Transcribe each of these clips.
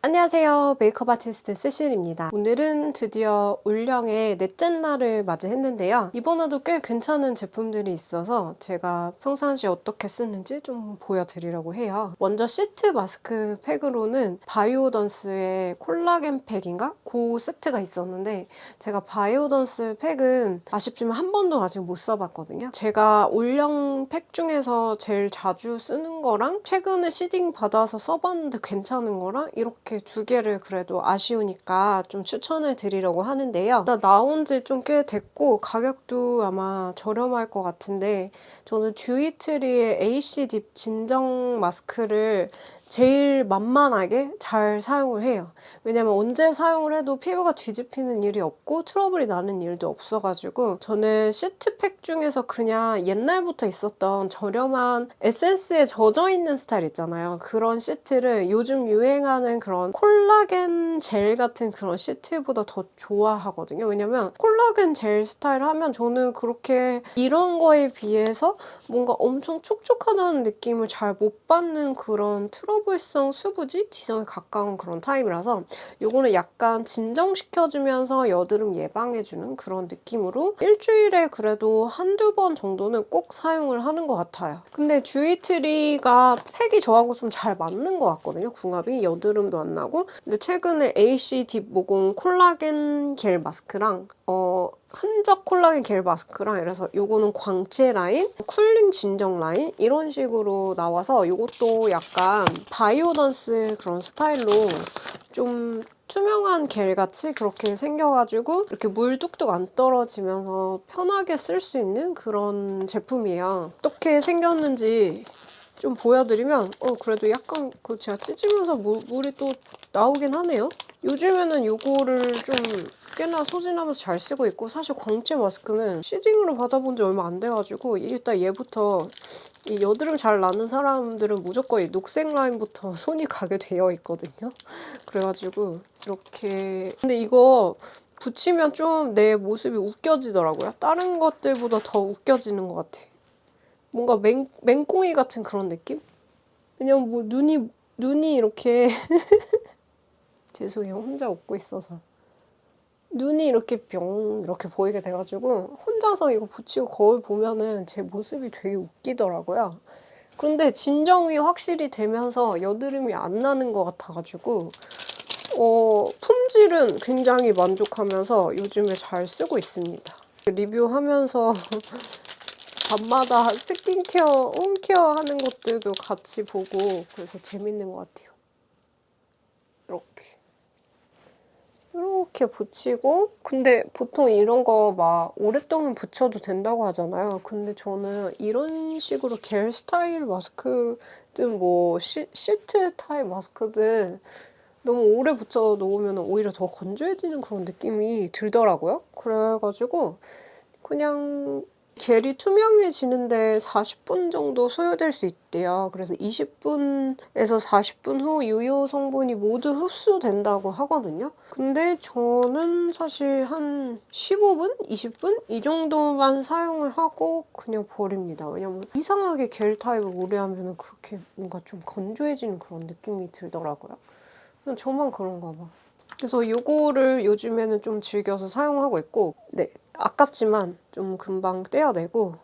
안녕하세요. 메이크업 아티스트 세실입니다. 오늘은 드디어 올영의 넷째 날을 맞이했는데요. 이번에도 꽤 괜찮은 제품들이 있어서 제가 평상시에 어떻게 쓰는지 좀 보여드리려고 해요. 먼저 시트 마스크 팩으로는 바이오던스의 콜라겐 팩인가? 그 세트가 있었는데 제가 바이오던스 팩은 아쉽지만 한 번도 아직 못 써봤거든요. 제가 올영 팩 중에서 제일 자주 쓰는 거랑 최근에 시딩 받아서 써봤는데 괜찮은 거랑 이렇게 두 개를 그래도 아쉬우니까 좀 추천을 드리려고 하는데요. 일단 나온 지 좀 꽤 됐고 가격도 아마 저렴할 것 같은데 저는 듀이트리의 AC 딥 진정 마스크를 제일 만만하게 잘 사용을 해요. 왜냐면 언제 사용을 해도 피부가 뒤집히는 일이 없고 트러블이 나는 일도 없어가지고 저는 시트팩 중에서 그냥 옛날부터 있었던 저렴한 에센스에 젖어있는 스타일 있잖아요. 그런 시트를 요즘 유행하는 그런 콜라겐 젤 같은 그런 시트보다 더 좋아하거든요. 왜냐면 콜라겐 젤 스타일 하면 저는 그렇게 이런 거에 비해서 뭔가 엄청 촉촉하다는 느낌을 잘 못 받는 그런 트러블성 수부지 지성에 가까운 그런 타입이라서 요거는 약간 진정시켜주면서 여드름 예방해주는 그런 느낌으로 일주일에 그래도 한두 번 정도는 꼭 사용을 하는 것 같아요. 근데 듀이트리가 팩이 저하고 좀 잘 맞는 것 같거든요. 궁합이 여드름도 안 나고. 근데 최근에 AC 딥 모공 콜라겐 겔 마스크랑 흔적 콜라겐 겔 마스크랑 이래서 요거는 광채 라인, 쿨링 진정 라인 이런 식으로 나와서 요것도 약간 바이오던스 그런 스타일로 좀 투명한 겔같이 그렇게 생겨가지고 이렇게 물 뚝뚝 안 떨어지면서 편하게 쓸 수 있는 그런 제품이에요. 어떻게 생겼는지 좀 보여드리면 그래도 약간 제가 찢으면서 물이 또 나오긴 하네요. 요즘에는 요거를 좀 꽤나 소진하면서 잘 쓰고 있고 사실 광채 마스크는 시딩으로 받아본 지 얼마 안 돼가지고 일단 얘부터 이 여드름 잘 나는 사람들은 무조건 이 녹색 라인부터 손이 가게 되어 있거든요. 그래가지고 이렇게 근데 이거 붙이면 좀 내 모습이 웃겨지더라고요. 다른 것들보다 더 웃겨지는 것 같아. 뭔가 맹꽁이 같은 그런 느낌? 왜냐면 뭐 눈이 이렇게 죄송해요. 혼자 웃고 있어서. 눈이 이렇게 뿅 이렇게 보이게 돼가지고 혼자서 이거 붙이고 거울 보면은 제 모습이 되게 웃기더라고요. 그런데 진정이 확실히 되면서 여드름이 안 나는 것 같아가지고 품질은 굉장히 만족하면서 요즘에 잘 쓰고 있습니다. 리뷰하면서 밤마다 스킨케어, 홈케어 하는 것들도 같이 보고 그래서 재밌는 것 같아요. 이렇게 붙이고 근데 보통 이런 거 막 오랫동안 붙여도 된다고 하잖아요. 근데 저는 이런 식으로 겔 스타일 마스크든 뭐 시트 타입 마스크든 너무 오래 붙여 놓으면 오히려 더 건조해지는 그런 느낌이 들더라고요. 그래가지고 그냥 겔이 투명해지는데 40분 정도 소요될 수 있대요. 그래서 20분에서 40분 후 유효 성분이 모두 흡수된다고 하거든요. 근데 저는 사실 한 15분? 20분? 이 정도만 사용을 하고 그냥 버립니다. 왜냐면 이상하게 겔 타입을 오래 하면 그렇게 뭔가 좀 건조해지는 그런 느낌이 들더라고요. 저만 그런가 봐. 그래서 이거를 요즘에는 좀 즐겨서 사용하고 있고 네, 아깝지만 좀 금방 떼어내고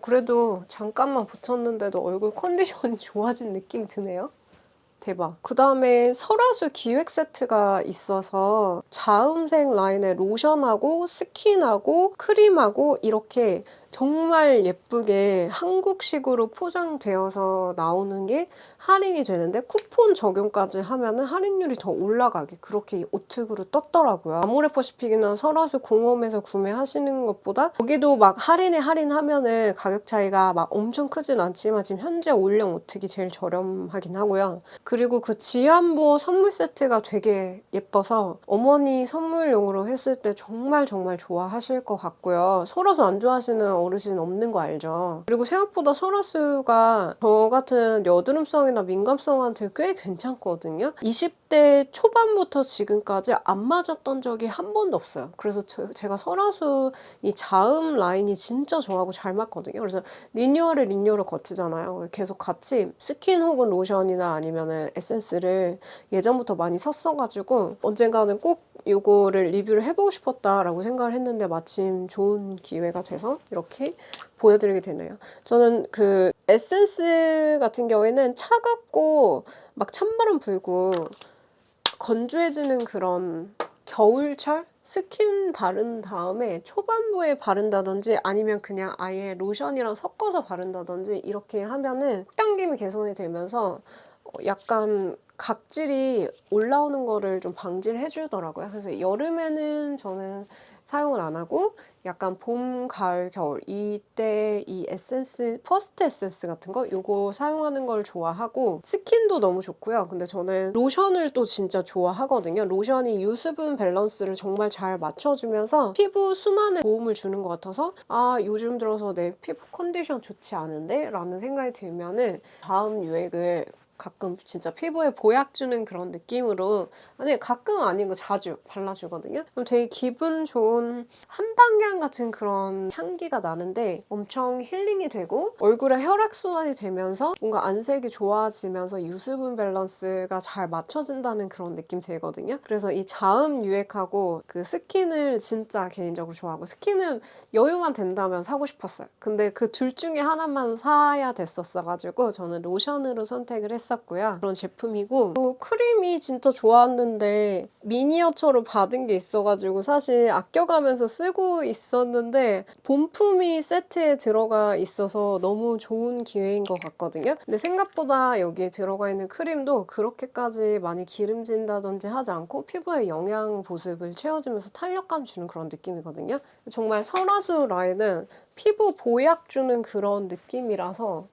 그래도 잠깐만 붙였는데도 얼굴 컨디션이 좋아진 느낌이 드네요. 대박. 그 다음에 설화수 기획 세트가 있어서 자음색 라인의 로션하고 스킨하고 크림하고 이렇게 정말 예쁘게 한국식으로 포장되어서 나오는 게 할인이 되는데 쿠폰 적용까지 하면은 할인율이 더 올라가게 그렇게 오특으로 떴더라고요. 아모레퍼시픽이나 설화수 공홈에서 구매하시는 것보다 여기도 막 할인하면은 가격 차이가 막 엄청 크진 않지만 지금 현재 올영 오특이 제일 저렴하긴 하고요. 그리고 그 지안보 선물 세트가 되게 예뻐서 어머니 선물용으로 했을 때 정말 좋아하실 것 같고요. 설화수 안 좋아하시는 어르신 없는 거 알죠? 그리고 생각보다 설화수가 저 같은 여드름성이나 민감성한테 꽤 괜찮거든요. 20대 초반부터 지금까지 안 맞았던 적이 한 번도 없어요. 그래서 제가 설화수 이 자음 라인이 진짜 저하고 잘 맞거든요. 그래서 리뉴얼을 거치잖아요. 계속 같이 스킨 혹은 로션이나 아니면은 에센스를 예전부터 많이 샀어가지고 언젠가는 꼭 이거를 리뷰를 해보고 싶었다라고 생각을 했는데 마침 좋은 기회가 돼서 이렇게 보여드리게 되네요. 저는 그 에센스 같은 경우에는 차갑고 막 찬바람 불고 건조해지는 그런 겨울철? 스킨 바른 다음에 초반부에 바른다든지 아니면 그냥 아예 로션이랑 섞어서 바른다든지 이렇게 하면은 당김이 개선이 되면서 약간 각질이 올라오는 거를 좀 방지를 해주더라고요. 그래서 여름에는 저는 사용을 안 하고 약간 봄, 가을, 겨울 이때 이 에센스, 퍼스트 에센스 같은 거 요거 사용하는 걸 좋아하고 스킨도 너무 좋고요. 근데 저는 로션을 또 진짜 좋아하거든요. 로션이 유수분 밸런스를 정말 잘 맞춰주면서 피부 순환에 도움을 주는 것 같아서 아 요즘 들어서 내 피부 컨디션 좋지 않은데? 라는 생각이 들면은 다음 유액을 가끔 진짜 피부에 보약 주는 그런 느낌으로 아니 가끔 아니고 자주 발라주거든요. 그럼 되게 기분 좋은 한방향 같은 그런 향기가 나는데 엄청 힐링이 되고 얼굴에 혈액순환이 되면서 뭔가 안색이 좋아지면서 유수분 밸런스가 잘 맞춰진다는 그런 느낌 들거든요. 그래서 이 자음 유액하고 그 스킨을 진짜 개인적으로 좋아하고 스킨은 여유만 된다면 사고 싶었어요. 근데 그 둘 중에 하나만 사야 됐었어가지고 저는 로션으로 선택을 했어요. 고요 그런 제품이고 또 크림이 진짜 좋았는데 미니어처로 받은 게 있어가지고 사실 아껴가면서 쓰고 있었는데 본품이 세트에 들어가 있어서 너무 좋은 기회인 것 같거든요. 근데 생각보다 여기에 들어가 있는 크림도 그렇게까지 많이 기름진다든지 하지 않고 피부에 영양 보습을 채워주면서 탄력감 주는 그런 느낌이거든요. 정말 설화수 라인은 피부 보약 주는 그런 느낌이라서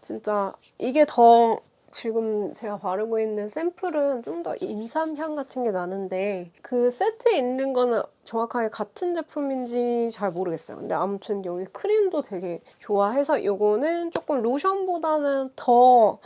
진짜 이게 더 지금 제가 바르고 있는 샘플은 좀 더 인삼향 같은 게 나는데 그 세트에 있는 거는 정확하게 같은 제품인지 잘 모르겠어요. 근데 아무튼 여기 크림도 되게 좋아해서 이거는 조금 로션보다는 더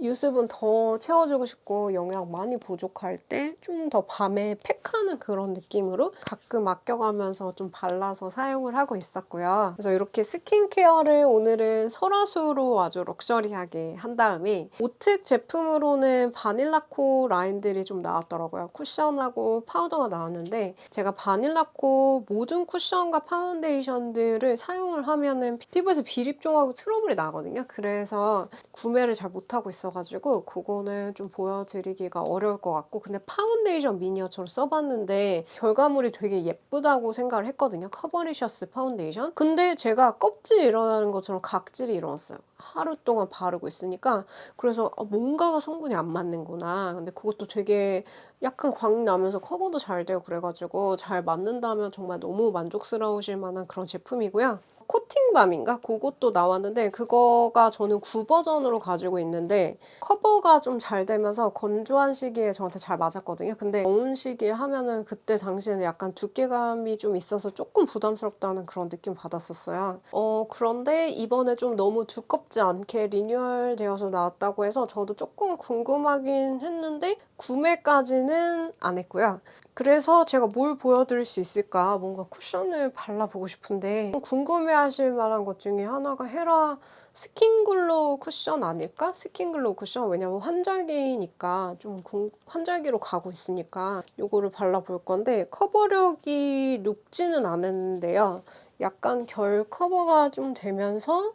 유습은 더 채워주고 싶고 영양 많이 부족할 때 좀 더 밤에 팩하는 그런 느낌으로 가끔 아껴가면서 좀 발라서 사용을 하고 있었고요. 그래서 이렇게 스킨케어를 오늘은 설화수로 아주 럭셔리하게 한 다음에 오특 제품으로는 바닐라코 라인들이 좀 나왔더라고요. 쿠션하고 파우더가 나왔는데 제가 바닐라코 모든 쿠션과 파운데이션들을 사용을 하면은 피부에서 비립종하고 트러블이 나거든요. 그래서 구매를 잘 못하고 있어가지고 그거는 좀 보여드리기가 어려울 것 같고 근데 파운데이션 미니어처로 써봤는데 결과물이 되게 예쁘다고 생각을 했거든요. 커버리셔스 파운데이션. 근데 제가 껍질이 일어나는 것처럼 각질이 일어났어요. 하루 동안 바르고 있으니까 그래서 뭔가가 성분이 안 맞는구나. 근데 그것도 되게 약간 광 나면서 커버도 잘 되고 그래가지고 잘 맞는다면 정말 너무 만족스러우실 만한 그런 제품이고요. 코팅밤인가? 그것도 나왔는데 그거가 저는 9버전으로 가지고 있는데 커버가 좀 잘 되면서 건조한 시기에 저한테 잘 맞았거든요. 근데 더운 시기에 하면은 그때 당시에는 약간 두께감이 좀 있어서 조금 부담스럽다는 그런 느낌 받았었어요. 그런데 이번에 좀 너무 두껍지 않게 리뉴얼 되어서 나왔다고 해서 저도 조금 궁금하긴 했는데 구매까지는 안 했고요. 그래서 제가 뭘 보여드릴 수 있을까 뭔가 쿠션을 발라보고 싶은데 궁금해하실 만한 것 중에 하나가 헤라 스킨글로우 쿠션 아닐까? 스킨글로우 쿠션 왜냐면 환절기니까 좀 환절기로 가고 있으니까 이거를 발라볼 건데 커버력이 높지는 않은데요. 약간 결 커버가 좀 되면서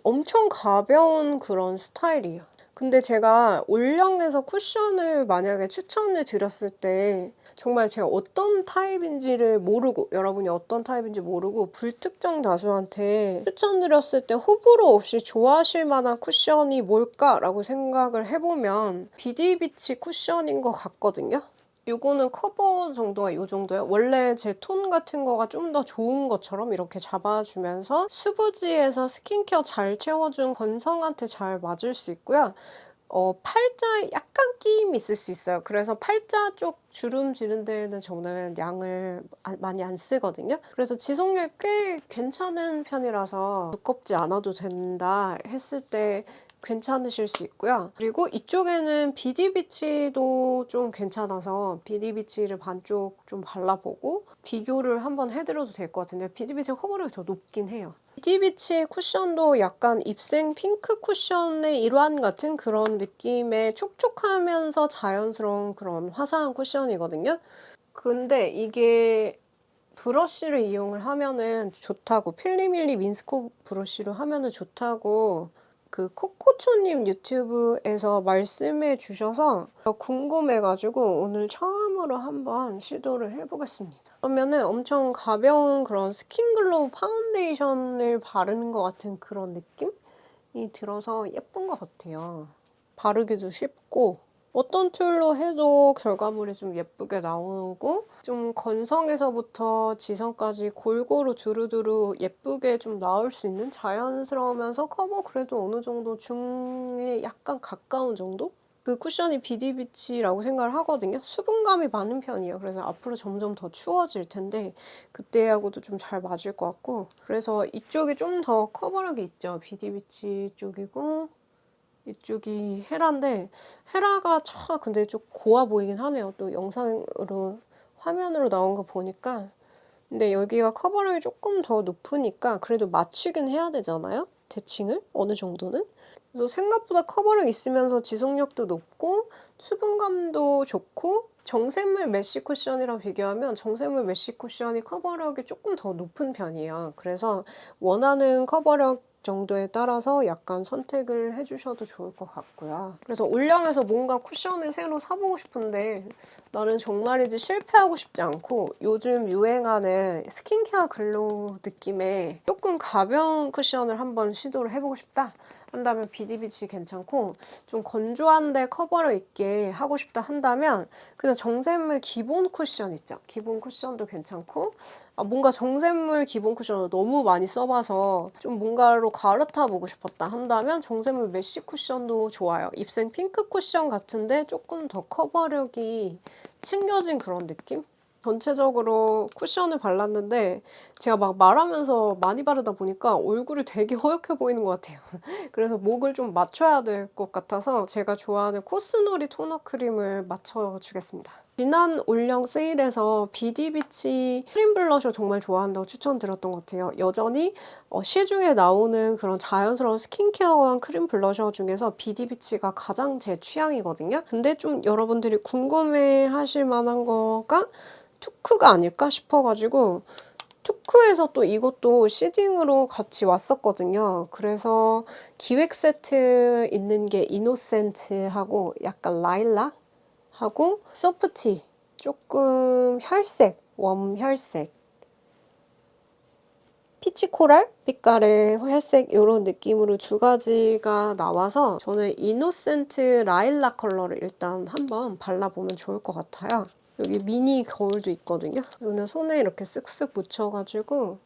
엄청 가벼운 그런 스타일이에요. 근데 제가 올영에서 쿠션을 만약에 추천을 드렸을 때 정말 제가 어떤 타입인지를 모르고 여러분이 어떤 타입인지 모르고 불특정 다수한테 추천드렸을 때 호불호 없이 좋아하실 만한 쿠션이 뭘까라고 생각을 해보면 비디비치 쿠션인 것 같거든요. 이거는 커버 정도가 이 정도예요. 원래 제 톤 같은 거가 좀 더 좋은 것처럼 이렇게 잡아주면서 수부지에서 스킨케어 잘 채워준 건성한테 잘 맞을 수 있고요. 팔자에 약간 끼임이 있을 수 있어요. 그래서 팔자 쪽 주름 지른 데는 저는 양을 많이 안 쓰거든요. 그래서 지속력이 꽤 괜찮은 편이라서 두껍지 않아도 된다 했을 때 괜찮으실 수 있고요. 그리고 이쪽에는 비디비치도 좀 괜찮아서 비디비치를 반쪽 좀 발라보고 비교를 한번 해드려도 될 것 같은데 비디비치 커버력이 더 높긴 해요. 비디비치 쿠션도 약간 입생 핑크 쿠션의 일환 같은 그런 느낌의 촉촉하면서 자연스러운 그런 화사한 쿠션이거든요. 근데 이게 브러쉬를 이용을 하면은 좋다고, 필리밀리 민스코 브러쉬로 하면은 좋다고 그 코코초님 유튜브에서 말씀해 주셔서 궁금해가지고 오늘 처음으로 한번 시도를 해보겠습니다. 그러면은 엄청 가벼운 그런 스킨글로우 파운데이션을 바르는 것 같은 그런 느낌이 들어서 예쁜 것 같아요. 바르기도 쉽고 어떤 툴로 해도 결과물이 좀 예쁘게 나오고 좀 건성에서부터 지성까지 골고루 두루두루 예쁘게 좀 나올 수 있는 자연스러우면서 커버 그래도 어느 정도 중에 약간 가까운 정도? 그 쿠션이 비디비치라고 생각을 하거든요. 수분감이 많은 편이에요. 그래서 앞으로 점점 더 추워질 텐데 그때하고도 좀 잘 맞을 것 같고 그래서 이쪽이 좀 더 커버력이 있죠. 비디비치 쪽이고 이쪽이 헤라인데 헤라가 근데 좀 고와 보이긴 하네요. 또 영상으로 화면으로 나온 거 보니까 근데 여기가 커버력이 조금 더 높으니까 그래도 맞추긴 해야 되잖아요. 대칭을 어느 정도는. 그래서 생각보다 커버력 있으면서 지속력도 높고 수분감도 좋고 정샘물 메쉬 쿠션이랑 비교하면 정샘물 메쉬 쿠션이 커버력이 조금 더 높은 편이에요. 그래서 원하는 커버력 정도에 따라서 약간 선택을 해주셔도 좋을 것 같고요. 그래서 올영에서 뭔가 쿠션을 새로 사보고 싶은데 나는 정말이지 실패하고 싶지 않고 요즘 유행하는 스킨케어 글로우 느낌의 조금 가벼운 쿠션을 한번 시도를 해보고 싶다 한다면 비디비치 괜찮고 좀 건조한데 커버력 있게 하고 싶다 한다면 그냥 정샘물 기본 쿠션 있죠. 기본 쿠션도 괜찮고 뭔가 정샘물 기본 쿠션을 너무 많이 써봐서 좀 뭔가로 갈아타 보고 싶었다 한다면 정샘물 메쉬 쿠션도 좋아요. 입생 핑크 쿠션 같은데 조금 더 커버력이 챙겨진 그런 느낌? 전체적으로 쿠션을 발랐는데 제가 막 말하면서 많이 바르다 보니까 얼굴이 되게 허옇게 보이는 것 같아요. 그래서 목을 좀 맞춰야 될 것 같아서 제가 좋아하는 코스놀이 토너 크림을 맞춰주겠습니다. 지난 올영 세일에서 비디비치 크림 블러셔 정말 좋아한다고 추천드렸던 것 같아요. 여전히 시중에 나오는 그런 자연스러운 스킨케어한 크림 블러셔 중에서 비디비치가 가장 제 취향이거든요. 근데 좀 여러분들이 궁금해 하실 만한 거가 투크가 아닐까 싶어가지고 투크에서 또 이것도 시딩으로 같이 왔었거든요. 그래서 기획 세트 있는 게 이노센트하고 약간 라일락하고 소프티 조금 혈색, 웜 혈색 피치 코랄 빛깔의 혈색 이런 느낌으로 두 가지가 나와서 저는 이노센트 라일락 컬러를 일단 한번 발라보면 좋을 것 같아요. 여기 미니 거울도 있거든요. 이거는 손에 이렇게 쓱쓱 묻혀가지고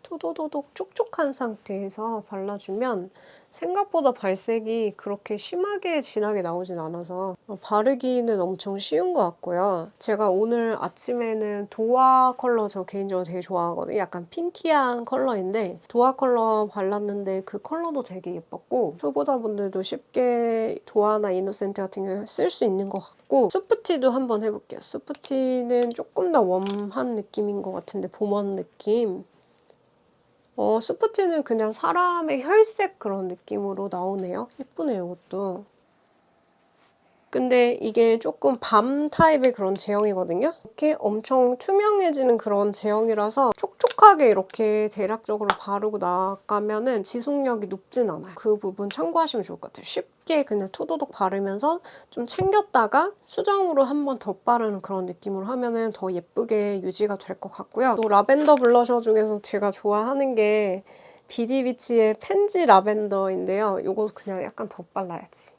토도도독 촉촉한 상태에서 발라주면 생각보다 발색이 그렇게 심하게 진하게 나오진 않아서 바르기는 엄청 쉬운 것 같고요. 제가 오늘 아침에는 도화 컬러 저 개인적으로 되게 좋아하거든요. 약간 핑키한 컬러인데 도화 컬러 발랐는데 그 컬러도 되게 예뻤고 초보자분들도 쉽게 도화나 이노센트 같은 거 쓸 수 있는 것 같고 소프티도 한번 해볼게요. 소프티는 조금 더 웜한 느낌인 것 같은데 봄원 느낌. 소프티는 그냥 사람의 혈색 그런 느낌으로 나오네요. 예쁘네요, 이것도. 근데 이게 조금 밤 타입의 그런 제형이거든요. 이렇게 엄청 투명해지는 그런 제형이라서 촉촉하게 이렇게 대략적으로 바르고 나가면은 지속력이 높진 않아요. 그 부분 참고하시면 좋을 것 같아요. 쉽게 그냥 토도독 바르면서 좀 챙겼다가 수정으로 한 번 더 바르는 그런 느낌으로 하면은 더 예쁘게 유지가 될 것 같고요. 또 라벤더 블러셔 중에서 제가 좋아하는 게 비디비치의 펜지 라벤더인데요. 이거 그냥 약간 더 발라야지.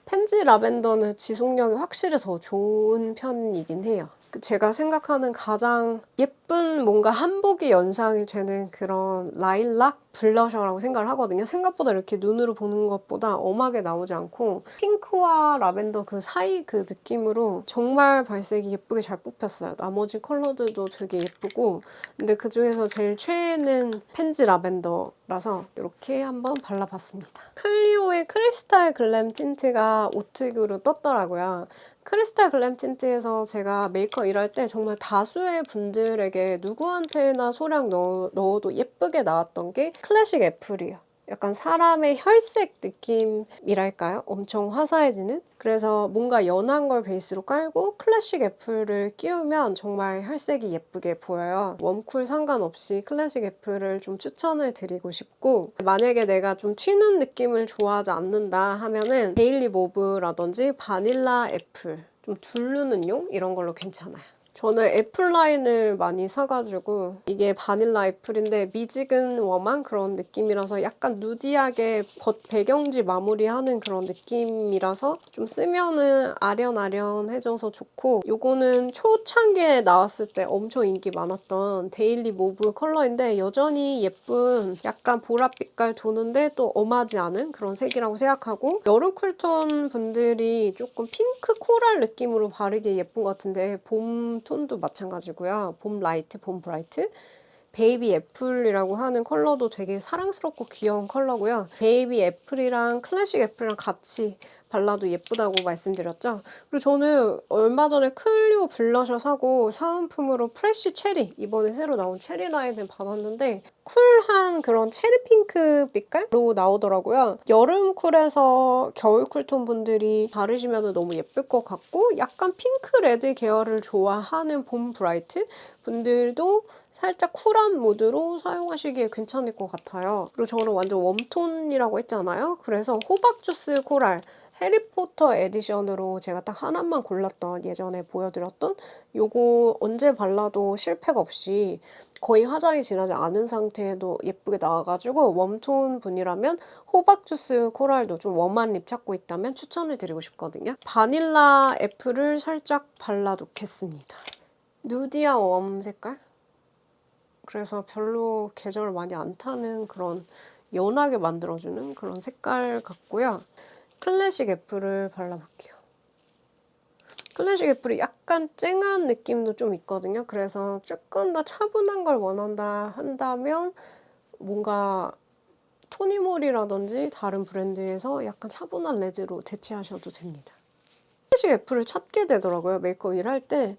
펜지 라벤더는 지속력이 확실히 더 좋은 편이긴 해요. 제가 생각하는 가장 예쁜 예쁜 뭔가 한복이 연상이 되는 그런 라일락 블러셔라고 생각을 하거든요. 생각보다 이렇게 눈으로 보는 것보다 엄하게 나오지 않고 핑크와 라벤더 그 사이 그 느낌으로 정말 발색이 예쁘게 잘 뽑혔어요. 나머지 컬러들도 되게 예쁘고, 근데 그중에서 제일 최애는 펜지 라벤더라서 이렇게 한번 발라봤습니다. 클리오의 크리스탈 글램 틴트가 오특으로 떴더라고요. 크리스탈 글램 틴트에서 제가 메이크업 일할 때 정말 다수의 분들에게 누구한테나 소량 넣어도 예쁘게 나왔던 게 클래식 애플이에요. 약간 사람의 혈색 느낌이랄까요? 엄청 화사해지는? 그래서 뭔가 연한 걸 베이스로 깔고 클래식 애플을 끼우면 정말 혈색이 예쁘게 보여요. 웜쿨 상관없이 클래식 애플을 좀 추천을 드리고 싶고, 만약에 내가 좀 튀는 느낌을 좋아하지 않는다 하면은 데일리 모브라든지 바닐라 애플, 좀 두르는 용? 이런 걸로 괜찮아요. 저는 애플 라인을 많이 사가지고, 이게 바닐라 애플인데 미지근 웜한 그런 느낌이라서 약간 누디하게 배경지 마무리하는 그런 느낌이라서 좀 쓰면은 아련아련해져서 좋고, 요거는 초창기에 나왔을 때 엄청 인기 많았던 데일리 모브 컬러인데 여전히 예쁜 약간 보랏빛깔 도는데 또 엄하지 않은 그런 색이라고 생각하고, 여름 쿨톤 분들이 조금 핑크 코랄 느낌으로 바르기 예쁜 것 같은데 봄 톤도 마찬가지고요. 봄 라이트, 봄 브라이트. 베이비 애플이라고 하는 컬러도 되게 사랑스럽고 귀여운 컬러고요. 베이비 애플이랑 클래식 애플이랑 같이 발라도 예쁘다고 말씀드렸죠. 그리고 저는 얼마 전에 클리오 블러셔 사고 사은품으로 프레쉬 체리, 이번에 새로 나온 체리 라인을 받았는데 쿨한 그런 체리 핑크 빛깔로 나오더라고요. 여름 쿨에서 겨울 쿨톤 분들이 바르시면 너무 예쁠 것 같고, 약간 핑크 레드 계열을 좋아하는 봄 브라이트 분들도 살짝 쿨한 무드로 사용하시기에 괜찮을 것 같아요. 그리고 저는 완전 웜톤이라고 했잖아요. 그래서 호박 주스 코랄 해리포터 에디션으로 제가 딱 하나만 골랐던, 예전에 보여드렸던 요거 언제 발라도 실패가 없이 거의 화장이 진하지 않은 상태에도 예쁘게 나와가지고, 웜톤 분이라면 호박 주스 코랄도 좀 웜한 립 찾고 있다면 추천을 드리고 싶거든요. 바닐라 애플을 살짝 발라놓겠습니다. 누디한 웜 색깔? 그래서 별로 계절 많이 안 타는 그런 연하게 만들어주는 그런 색깔 같고요. 클래식 애플을 발라볼게요. 클래식 애플이 약간 쨍한 느낌도 좀 있거든요. 그래서 조금 더 차분한 걸 원한다 한다면 뭔가 토니모리라든지 다른 브랜드에서 약간 차분한 레드로 대체하셔도 됩니다. 클래식 애플을 찾게 되더라고요. 메이크업 일할 때.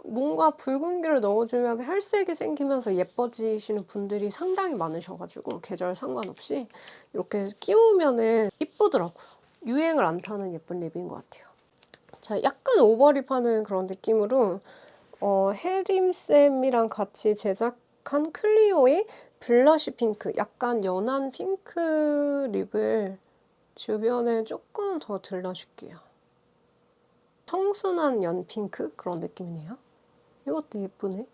뭔가 붉은기를 넣어주면 혈색이 생기면서 예뻐지시는 분들이 상당히 많으셔가지고 계절 상관없이 이렇게 끼우면은 이쁘더라고요. 유행을 안 타는 예쁜 립인 것 같아요. 자, 약간 오버립하는 그런 느낌으로 해림쌤이랑 같이 제작한 클리오의 블러쉬 핑크, 약간 연한 핑크 립을 주변에 조금 더 들러줄게요. 청순한 연핑크 그런 느낌이네요. 이것도 예쁘네.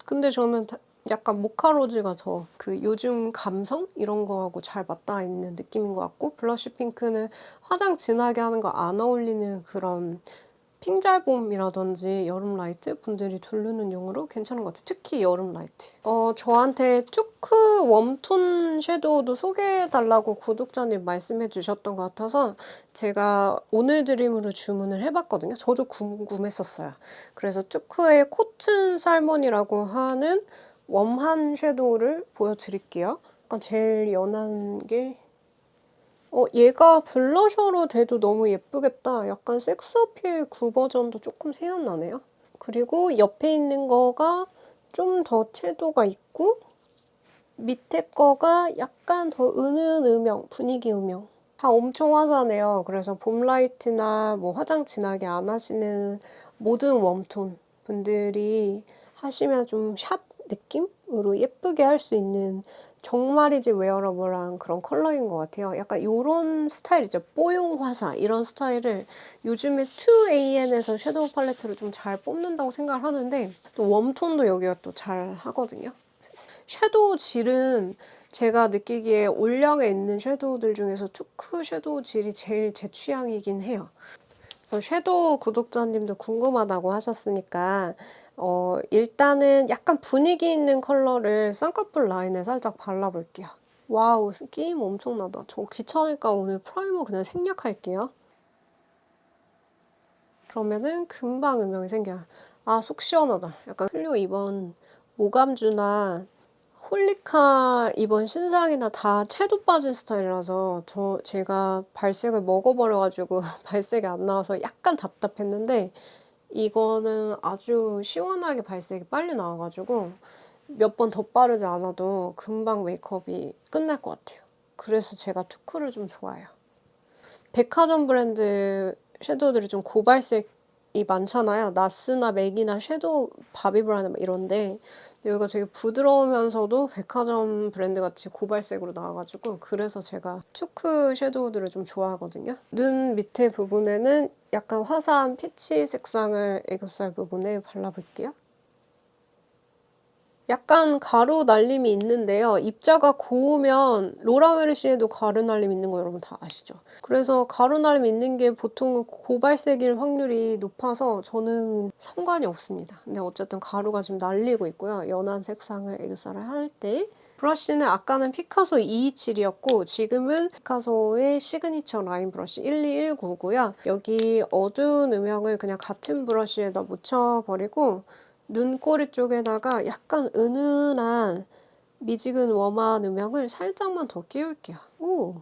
근데 저는 약간 모카로즈가 더 그 요즘 감성? 이런 거하고 잘 맞닿아 있는 느낌인 것 같고, 블러쉬 핑크는 화장 진하게 하는 거 안 어울리는 그런 핑잘봄이라든지 여름 라이트 분들이 두르는 용으로 괜찮은 것 같아요. 특히 여름 라이트. 저한테 쭈크 웜톤 섀도우도 소개해달라고 구독자님 말씀해 주셨던 것 같아서 제가 오늘 드림으로 주문을 해봤거든요. 저도 궁금했었어요. 그래서 쭈크의 코튼 살몬이라고 하는 웜한 섀도우를 보여드릴게요. 약간 제일 연한 게 얘가 블러셔로 돼도 너무 예쁘겠다. 약간 섹스어필 9 버전도 조금 생각나네요. 그리고 옆에 있는 거가 좀 더 채도가 있고, 밑에 거가 약간 더 은은 분위기 음영. 다 엄청 화사해요. 그래서 봄 라이트나 뭐 화장 진하게 안 하시는 모든 웜톤 분들이 하시면 좀 샵 느낌으로 예쁘게 할 수 있는 정말이지 웨어러블한 그런 컬러인 것 같아요. 약간 이런 스타일이죠. 뽀용 화사 이런 스타일을 요즘에 2AN에서 섀도우 팔레트를 좀 잘 뽑는다고 생각을 하는데, 또 웜톤도 여기가 또 잘 하거든요. 섀도우 질은 제가 느끼기에 올영에 있는 섀도우들 중에서 투크 섀도우 질이 제일 제 취향이긴 해요. 그래서 섀도우 구독자님도 궁금하다고 하셨으니까 일단은 약간 분위기 있는 컬러를 쌍꺼풀 라인에 살짝 발라볼게요. 와우, 끼임 엄청나다. 저 귀찮으니까 오늘 프라이머 그냥 생략할게요. 그러면은 금방 음영이 생겨요. 아, 속 시원하다. 약간 클리오 이번 모감주나 홀리카 이번 신상이나 다 채도 빠진 스타일이라서 제가 발색을 먹어버려가지고 발색이 안 나와서 약간 답답했는데 이거는 아주 시원하게 발색이 빨리 나와가지고 몇 번 더 바르지 않아도 금방 메이크업이 끝날 것 같아요. 그래서 제가 투쿨을 좀 좋아해요. 백화점 브랜드 섀도우들이 좀 고발색이 많잖아요. 나스나 맥이나 섀도우 바비브라운 이런데 여기가 되게 부드러우면서도 백화점 브랜드 같이 고발색으로 나와가지고 그래서 제가 투크 섀도우들을 좀 좋아하거든요. 눈 밑에 부분에는 약간 화사한 피치 색상을 애교살 부분에 발라볼게요. 약간 가루 날림이 있는데요. 입자가 고우면 로라메르시에도 가루 날림 있는 거 여러분 다 아시죠? 그래서 가루 날림 있는 게 보통은 고발색일 확률이 높아서 저는 상관이 없습니다. 근데 어쨌든 가루가 지금 날리고 있고요. 연한 색상을 애교살을 할 때. 브러쉬는 아까는 피카소 227이었고 지금은 피카소의 시그니처 라인 브러쉬 12199고요. 여기 어두운 음영을 그냥 같은 브러쉬에다 묻혀버리고 눈꼬리 쪽에다가 약간 은은한 미지근 웜한 음영을 살짝만 더 끼울게요. 오!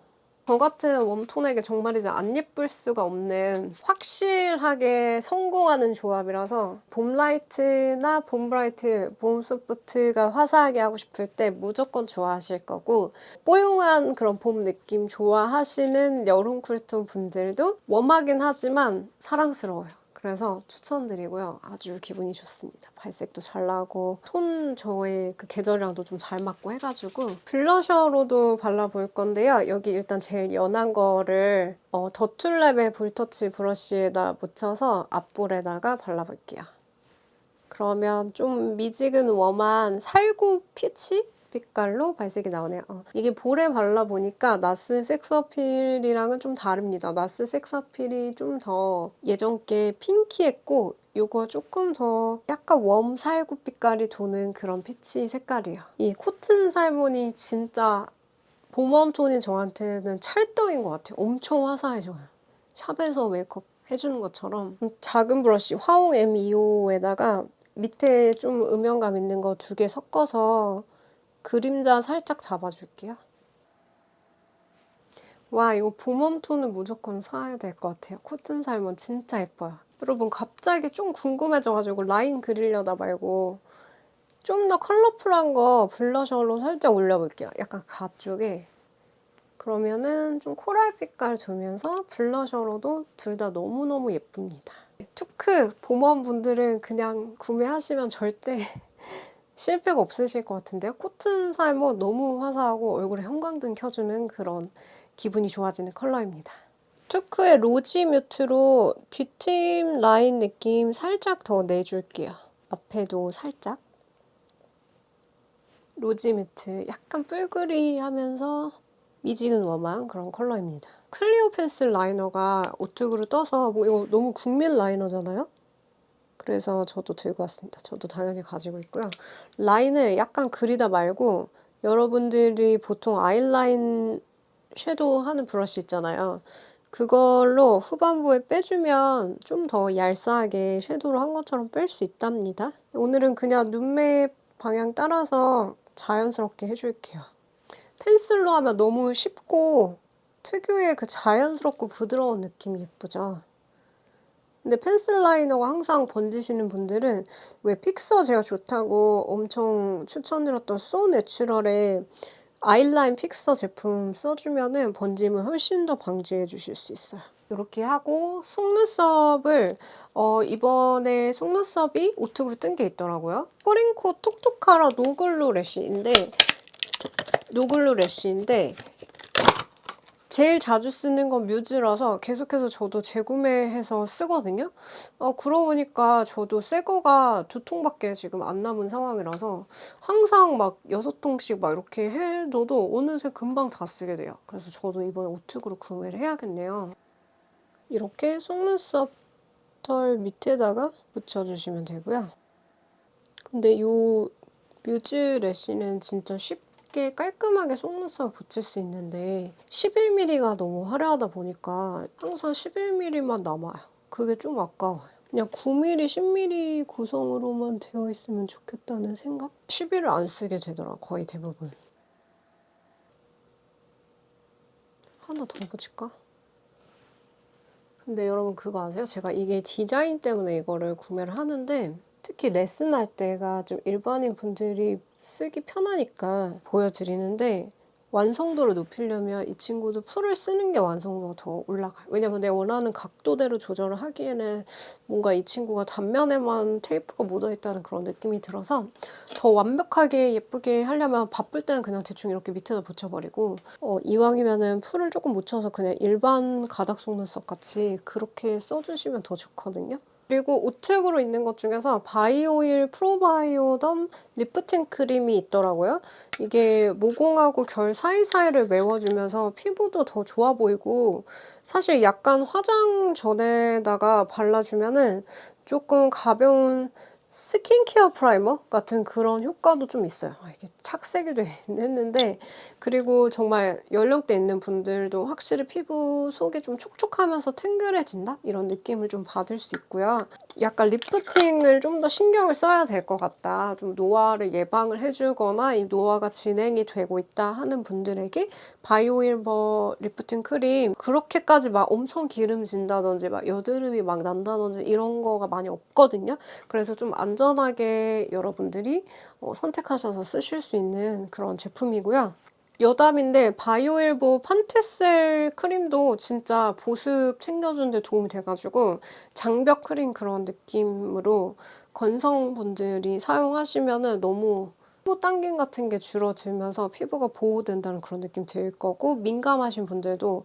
저 같은 웜톤에게 정말 이제 안 예쁠 수가 없는 확실하게 성공하는 조합이라서 봄 라이트나 봄 브라이트, 봄 소프트가 화사하게 하고 싶을 때 무조건 좋아하실 거고 뽀용한 그런 봄 느낌 좋아하시는 여름 쿨톤 분들도 웜하긴 하지만 사랑스러워요. 그래서 추천드리고요. 아주 기분이 좋습니다. 발색도 잘 나고 톤 저의 그 계절이랑도 좀 잘 맞고 해가지고 블러셔로도 발라볼 건데요. 여기 일단 제일 연한 거를 더툴랩의 볼터치 브러쉬에다 묻혀서 앞볼에다가 발라볼게요. 그러면 좀 미지근 웜한 살구 피치? 빛깔로 발색이 나오네요. 이게 볼에 발라보니까 나스 섹스어필이랑은 좀 다릅니다. 나스 섹스어필이 좀 더 예전께 핑키했고 이거 조금 더 약간 웜 살구 빛깔이 도는 그런 피치 색깔이에요. 이 코튼 살몬이 진짜 봄웜 톤이 저한테는 찰떡인 것 같아요. 엄청 화사해져요. 샵에서 메이크업 해주는 것처럼 작은 브러쉬 화홍 M25에다가 밑에 좀 음영감 있는 거 2개 섞어서 그림자 살짝 잡아줄게요. 와, 이거 봄웜 톤은 무조건 사야 될 것 같아요. 코튼 살몬 진짜 예뻐요. 여러분 갑자기 좀 궁금해져가지고 라인 그리려다 말고 좀 더 컬러풀한 거 블러셔로 살짝 올려볼게요. 약간 가쪽에. 그러면은 좀 코랄 빛깔 주면서 블러셔로도 둘 다 너무너무 예쁩니다. 투크 봄웜 분들은 그냥 구매하시면 절대 실패가 없으실 것 같은데요. 코튼 살몬 너무 화사하고 얼굴에 형광등 켜주는 그런 기분이 좋아지는 컬러입니다. 투크의 로지 뮤트로 뒤트임 라인 느낌 살짝 더 내줄게요. 앞에도 살짝. 로지 뮤트 약간 뿔그리하면서 미지근 웜한 그런 컬러입니다. 클리오 펜슬 라이너가 오뚜그로 떠서 이거 너무 국민 라이너잖아요? 그래서 저도 들고 왔습니다. 저도 당연히 가지고 있고요. 라인을 약간 그리다 말고 여러분들이 보통 아이라인 섀도우 하는 브러쉬 있잖아요. 그걸로 후반부에 빼주면 좀 더 얄쌍하게 섀도우를 한 것처럼 뺄 수 있답니다. 오늘은 그냥 눈매 방향 따라서 자연스럽게 해줄게요. 펜슬로 하면 너무 쉽고 특유의 그 자연스럽고 부드러운 느낌이 예쁘죠. 근데 펜슬 라이너가 항상 번지시는 분들은 왜 픽서 제가 좋다고 엄청 추천드렸던 소 내추럴의 아이라인 픽서 제품 써주면은 번짐을 훨씬 더 방지해 주실 수 있어요. 이렇게 하고 속눈썹을 이번에 속눈썹이 오특으로 뜬 게 있더라고요. 뿌링코 톡톡하라 노글로 래쉬인데 제일 자주 쓰는 건 뮤즈라서 계속해서 저도 재구매해서 쓰거든요. 그러고 보니까 저도 새 거가 2통밖에 지금 안 남은 상황이라서 항상 막 6통씩 막 이렇게 해둬도 어느새 금방 다 쓰게 돼요. 그래서 저도 이번에 오특으로 구매를 해야겠네요. 이렇게 속눈썹 털 밑에다가 붙여주시면 되고요. 근데 요 뮤즈 래쉬는 진짜 쉽게 깔끔하게 속눈썹 붙일 수 있는데 11mm가 너무 화려하다 보니까 항상 11mm만 남아요. 그게 좀 아까워요. 그냥 9mm, 10mm 구성으로만 되어 있으면 좋겠다는 생각? 11을 안 쓰게 되더라, 거의 대부분. 하나 더 붙일까? 근데 여러분 그거 아세요? 제가 이게 디자인 때문에 이거를 구매를 하는데 특히 레슨할 때가 좀 일반인 분들이 쓰기 편하니까 보여드리는데 완성도를 높이려면 이 친구도 풀을 쓰는 게 완성도가 더 올라가요. 왜냐면 내가 원하는 각도대로 조절을 하기에는 뭔가 이 친구가 단면에만 테이프가 묻어있다는 그런 느낌이 들어서 더 완벽하게 예쁘게 하려면 바쁠 때는 그냥 대충 이렇게 밑에다 붙여버리고 이왕이면은 풀을 조금 묻혀서 그냥 일반 가닥 속눈썹 같이 그렇게 써주시면 더 좋거든요. 그리고 우측으로 있는 것 중에서 바이오일 프로바이오덤 리프팅 크림이 있더라고요. 이게 모공하고 결 사이사이를 메워주면서 피부도 더 좋아 보이고 사실 약간 화장 전에다가 발라주면은 조금 가벼운 스킨케어 프라이머 같은 그런 효과도 좀 있어요. 이게 착색이 되긴 했는데 그리고 정말 연령대 있는 분들도 확실히 피부 속이 좀 촉촉하면서 탱글해진다? 이런 느낌을 좀 받을 수 있고요. 약간 리프팅을 좀 더 신경을 써야 될 것 같다. 좀 노화를 예방을 해주거나 이 노화가 진행이 되고 있다 하는 분들에게 바이오일버 리프팅 크림 그렇게까지 막 엄청 기름진다든지 막 여드름이 막 난다든지 이런 거가 많이 없거든요. 그래서 좀 안전하게 여러분들이 선택하셔서 쓰실 수 있는 그런 제품이고요. 여담인데 바이오일보 판테셀 크림도 진짜 보습 챙겨주는 데 도움이 돼가지고 장벽 크림 그런 느낌으로 건성분들이 사용하시면은 너무 피부 당김 같은 게 줄어들면서 피부가 보호된다는 그런 느낌 들 거고 민감하신 분들도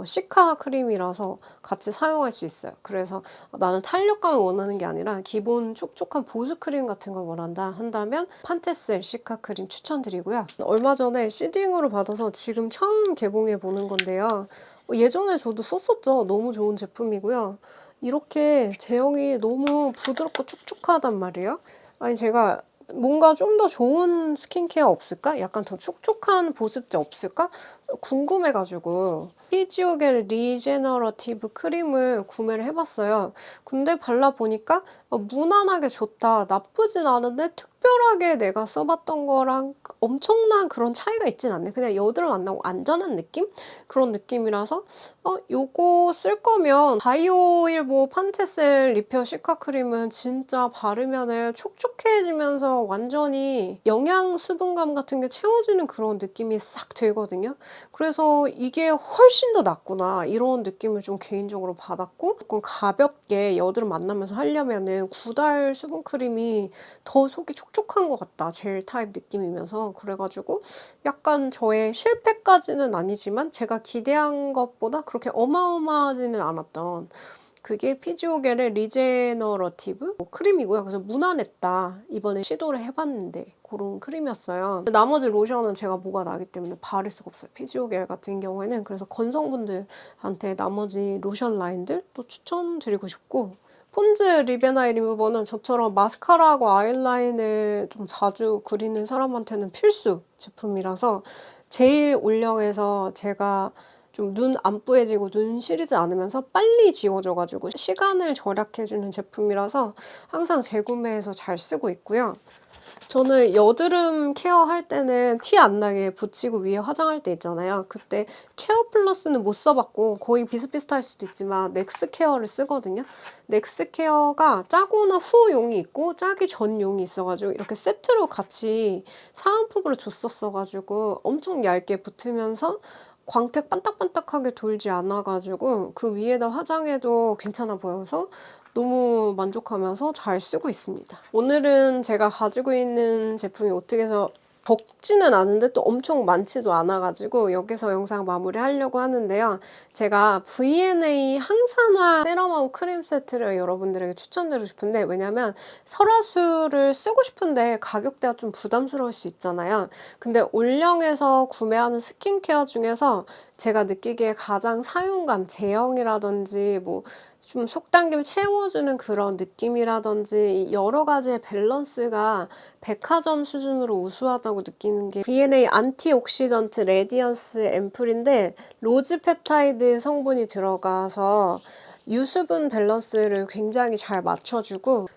시카 크림이라서 같이 사용할 수 있어요. 그래서 나는 탄력감을 원하는 게 아니라 기본 촉촉한 보습 크림 같은 걸 원한다 한다면 판테셀 시카 크림 추천드리고요. 얼마 전에 시딩으로 받아서 지금 처음 개봉해 보는 건데요. 예전에 저도 썼었죠. 너무 좋은 제품이고요. 이렇게 제형이 너무 부드럽고 촉촉하단 말이에요. 아니 제가 뭔가 좀 더 좋은 스킨케어 없을까? 약간 더 촉촉한 보습제 없을까? 궁금해가지고 피지오겔 리제너러티브 크림을 구매를 해봤어요. 근데 발라보니까 무난하게 좋다. 나쁘진 않은데 특별하게 내가 써봤던 거랑 엄청난 그런 차이가 있진 않네. 그냥 여드름 안 나고 안전한 느낌? 그런 느낌이라서 요거 쓸 거면 바이오일보 판테셀 리페어 시카 크림은 진짜 바르면은 촉촉해지면서 완전히 영양 수분감 같은 게 채워지는 그런 느낌이 싹 들거든요. 그래서 이게 훨씬 더 낫구나 이런 느낌을 좀 개인적으로 받았고 조금 가볍게 여드름 안 나면서 하려면은 구달 수분 크림이 더 속이 촉촉한 것 같다. 젤 타입 느낌이면서 그래가지고 약간 저의 실패까지는 아니지만 제가 기대한 것보다 그렇게 어마어마하지는 않았던 그게 피지오겔의 리제너러티브 크림이고요. 그래서 무난했다. 이번에 시도를 해봤는데 그런 크림이었어요. 나머지 로션은 제가 뭐가 나기 때문에 바를 수가 없어요. 피지오겔 같은 경우에는. 그래서 건성분들한테 나머지 로션 라인들 또 추천드리고 싶고 폰즈 리베나이 리무버는 저처럼 마스카라하고 아이라인을 좀 자주 그리는 사람한테는 필수 제품이라서 제일 올영에서 제가 좀 눈 안 뿌얘지고 눈 시리지 않으면서 빨리 지워져가지고 시간을 절약해주는 제품이라서 항상 재구매해서 잘 쓰고 있고요. 저는 여드름 케어할 때는 티 안 나게 붙이고 위에 화장할 때 있잖아요. 그때 케어 플러스는 못 써봤고 거의 비슷비슷할 수도 있지만 넥스 케어를 쓰거든요. 넥스 케어가 짜거나 후 용이 있고 짜기 전 용이 있어가지고 이렇게 세트로 같이 사은품으로 줬었어가지고 엄청 얇게 붙으면서 광택 반딱반딱하게 돌지 않아가지고 그 위에다 화장해도 괜찮아 보여서 너무 만족하면서 잘 쓰고 있습니다. 오늘은 제가 가지고 있는 제품이 어떻게 해서 적지는 않은데 또 엄청 많지도 않아가지고 여기서 영상 마무리하려고 하는데요. 제가 V&A 항산화 세럼하고 크림 세트를 여러분들에게 추천드리고 싶은데 왜냐면 설화수를 쓰고 싶은데 가격대가 좀 부담스러울 수 있잖아요. 근데 올영에서 구매하는 스킨케어 중에서 제가 느끼기에 가장 사용감, 제형이라든지 뭐 좀 속당김 채워주는 그런 느낌이라든지 여러 가지의 밸런스가 백화점 수준으로 우수하다고 느끼는 게 V&A 안티옥시던트 레디언스 앰플인데 로즈 펩타이드 성분이 들어가서 유수분 밸런스를 굉장히 잘 맞춰주고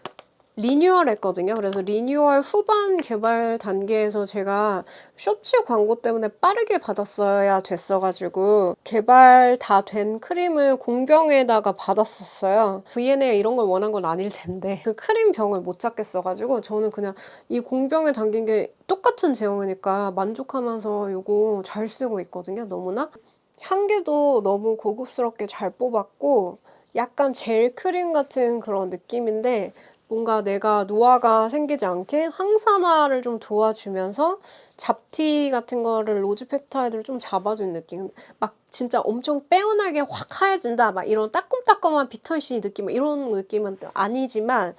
리뉴얼 했거든요. 그래서 리뉴얼 후반 개발 단계에서 제가 쇼츠 광고 때문에 빠르게 받았어야 됐어가지고 개발 다 된 크림을 공병에다가 받았었어요. V&A 이런 걸 원한 건 아닐 텐데 그 크림 병을 못 찾겠어가지고 저는 그냥 이 공병에 담긴 게 똑같은 제형이니까 만족하면서 이거 잘 쓰고 있거든요. 너무나. 향기도 너무 고급스럽게 잘 뽑았고 약간 젤 크림 같은 그런 느낌인데 뭔가 내가 노화가 생기지 않게 항산화를 좀 도와주면서 잡티 같은 거를 로즈 펩타이드를 좀 잡아주는 느낌. 막 진짜 엄청 빼어나게 확 하얘진다 막 이런 따끔따끔한 비타민C 느낌 이런 느낌은 아니지만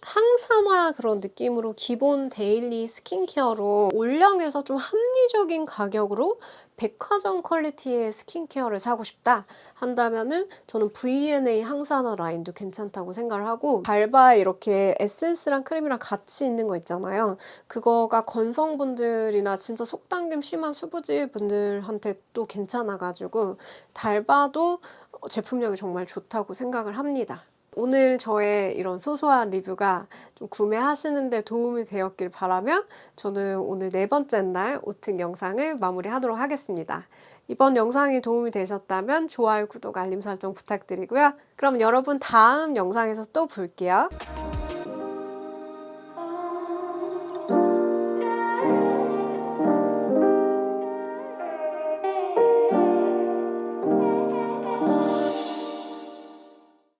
항산화 그런 느낌으로 기본 데일리 스킨케어로 올영에서 좀 합리적인 가격으로 백화점 퀄리티의 스킨케어를 사고 싶다 한다면은 저는 V&A 항산화 라인도 괜찮다고 생각을 하고 발바에 이렇게 에센스랑 크림이랑 같이 있는 거 있잖아요. 그거가 건성분들이나 진짜 속당김 심한 수부지 분들한테 또 괜찮아가지고 달바도 제품력이 정말 좋다고 생각을 합니다. 오늘 저의 이런 소소한 리뷰가 좀 구매하시는 데 도움이 되었길 바라며 저는 오늘 네 번째 날 오튼 영상을 마무리하도록 하겠습니다. 이번 영상이 도움이 되셨다면 좋아요, 구독, 알림 설정 부탁드리고요. 그럼 여러분 다음 영상에서 또 볼게요.